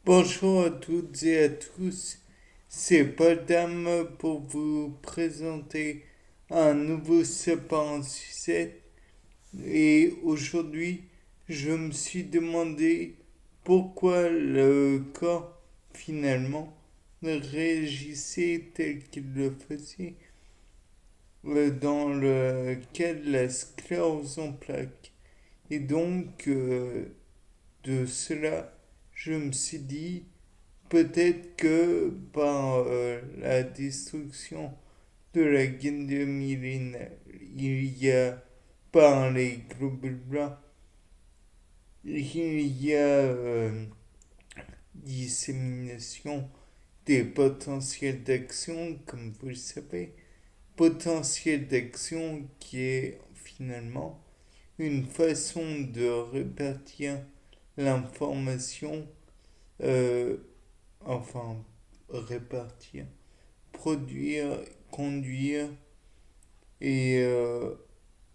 Bonjour à toutes et à tous, c'est Paul Dame pour vous présenter un nouveau sapin en sucette. Et aujourd'hui, je me suis demandé pourquoi le corps finalement réagissait tel qu'il le faisait dans le cas de la sclérose en plaques. Et donc, de cela, je me suis dit, peut-être que par la destruction de la gaine de myéline, il y a, par les globules blancs, il y a dissémination des potentiels d'action, comme vous le savez, potentiel d'action qui est finalement une façon de répartir l'information, euh, enfin répartir, produire, conduire et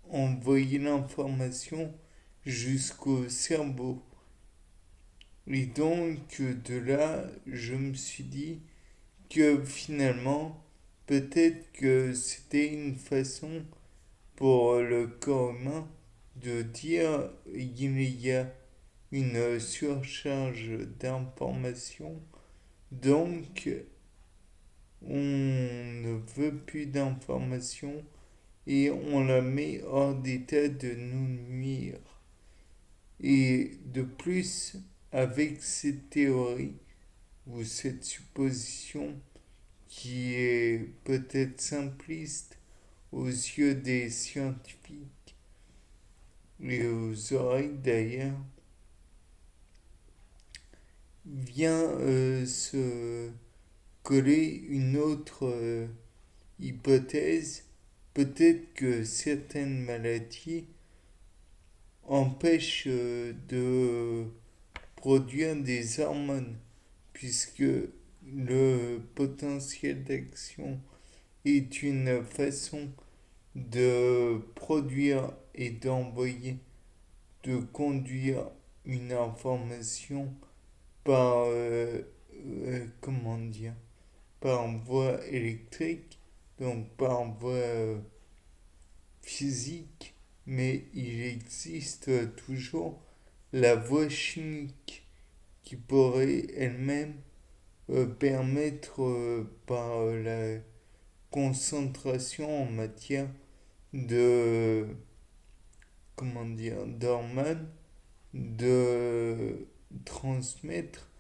envoyer l'information jusqu'au cerveau. Et donc de là, je me suis dit que finalement, peut-être que c'était une façon pour le corps humain de dire il y a une surcharge d'informations, donc on ne veut plus d'informations et on la met hors d'état de nous nuire. Et de plus, avec cette théorie ou cette supposition qui est peut-être simpliste aux yeux des scientifiques et aux oreilles d'ailleurs, vient se coller une autre hypothèse. Peut-être que certaines maladies empêchent de produire des hormones, puisque le potentiel d'action est une façon de produire et d'envoyer, de conduire une information par, comment dire, par voie électrique, donc par voie physique, mais il existe toujours la voie chimique qui pourrait elle-même permettre par la concentration en matière de, comment dire, d'hormones, de transmettre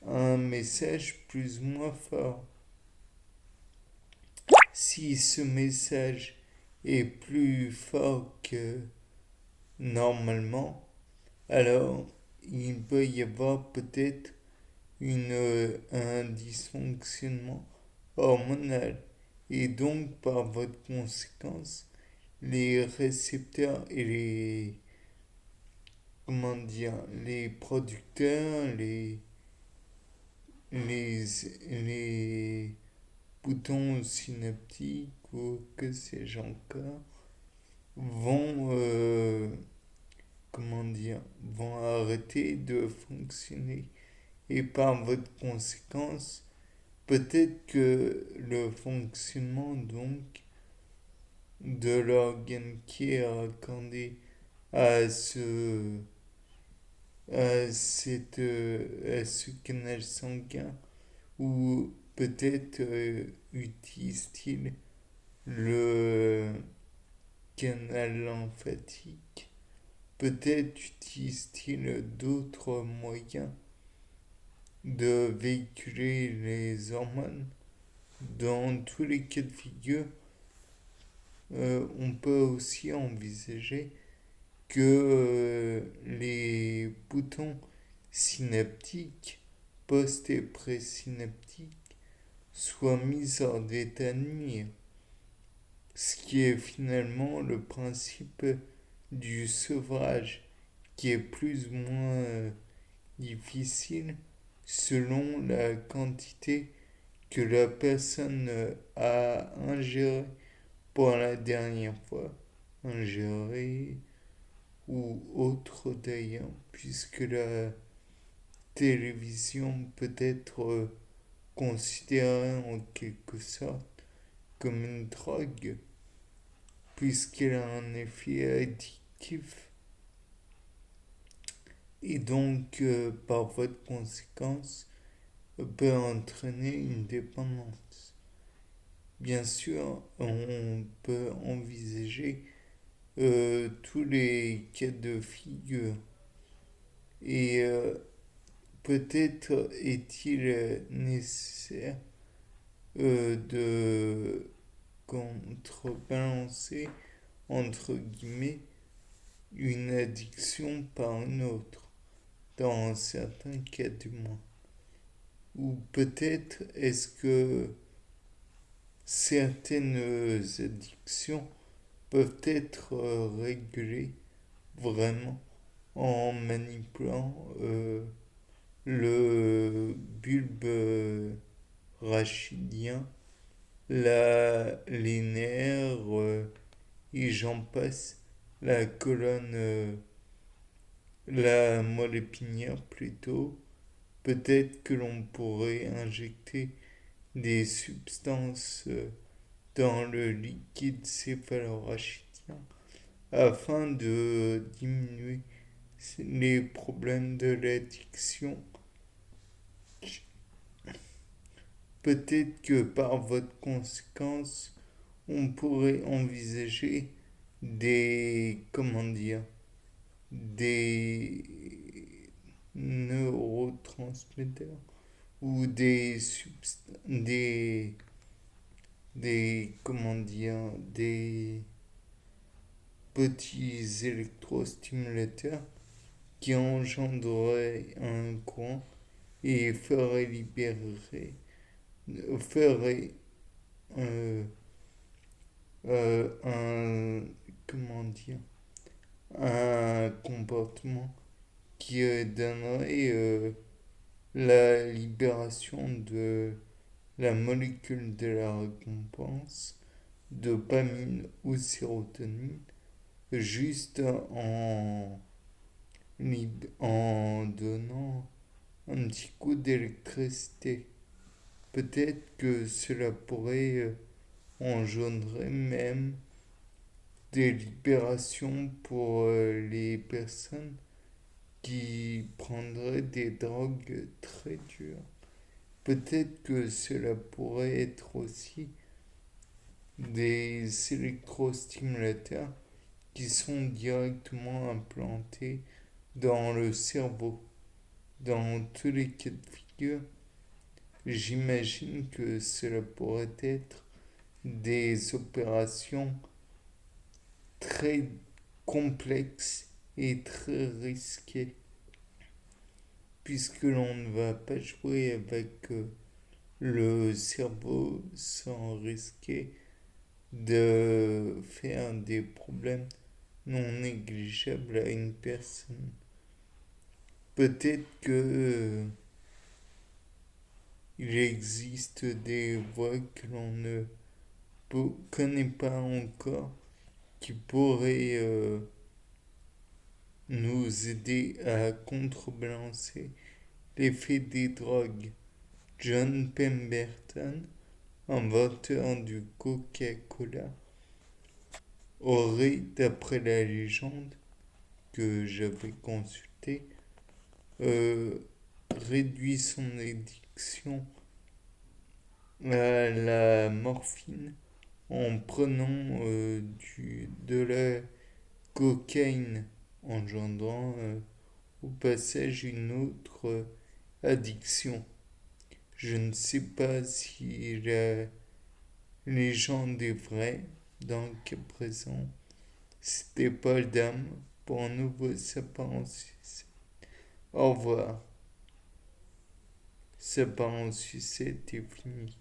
un message plus ou moins fort. Si ce message est plus fort que normalement, alors il peut y avoir peut-être un dysfonctionnement hormonal. Et donc, par votre conséquence, les récepteurs et comment dire, les producteurs, les, les boutons synaptiques ou que sais-je encore, vont, comment dire, vont arrêter de fonctionner. Et par votre conséquence, peut-être que le fonctionnement donc de l'organe qui est raccordé à à ce canal sanguin ou peut-être utilise-t-il le canal lymphatique, peut-être utilise-t-il d'autres moyens de véhiculer les hormones. Dans tous les cas de figure, on peut aussi envisager que les boutons synaptiques, post et présynaptiques, soient mis hors d'état de nuire. Ce qui est finalement le principe du sevrage, qui est plus ou moins difficile selon la quantité que la personne a ingéré pour la dernière fois, ingéré ou autre d'ailleurs, puisque télévision peut être considérée en quelque sorte comme une drogue, puisqu'elle a un effet addictif et donc, par voie de conséquence, peut entraîner une dépendance. Bien sûr, on peut envisager tous les cas de figure et peut-être est-il nécessaire de contrebalancer, entre guillemets, une addiction par une autre, dans certains cas du moins. Ou peut-être est-ce que certaines addictions peuvent être régulées vraiment en manipulant le bulbe rachidien, les nerfs, et j'en passe, la colonne, la moelle épinière plutôt. Peut-être que l'on pourrait injecter des substances dans le liquide céphalorachidien afin de diminuer les problèmes de l'addiction. Peut-être que par votre conséquence, on pourrait envisager comment dire, des neurotransmetteurs ou comment dire, des petits électrostimulateurs qui engendreraient un courant et ferait euh, un, comment dire, un comportement qui donnerait la libération de la molécule de la récompense, dopamine ou sérotonine, juste en donnant un petit coup d'électricité. Peut-être que cela pourrait engendrer même des libérations pour les personnes qui prendraient des drogues très dures. Peut-être que cela pourrait être aussi des électrostimulateurs qui sont directement implantés dans le cerveau. Dans tous les cas de figure, j'imagine que cela pourrait être des opérations très complexes et très risquées, puisque l'on ne va pas jouer avec le cerveau sans risquer de faire des problèmes non négligeables à une personne. Peut-être que il existe des voies que l'on ne connaît pas encore qui pourraient nous aider à contrebalancer l'effet des drogues. John Pemberton, inventeur du Coca-Cola, aurait, d'après la légende que j'avais consultée, réduit son addiction à la morphine en prenant de la cocaïne, engendrant au passage une autre addiction. Je ne sais pas si la légende est vraie. Dans le cas présent, c'était pas d'âme pour un nouveau sapin en Suisse. Au revoir. Sapin en Suisse, c'était fini.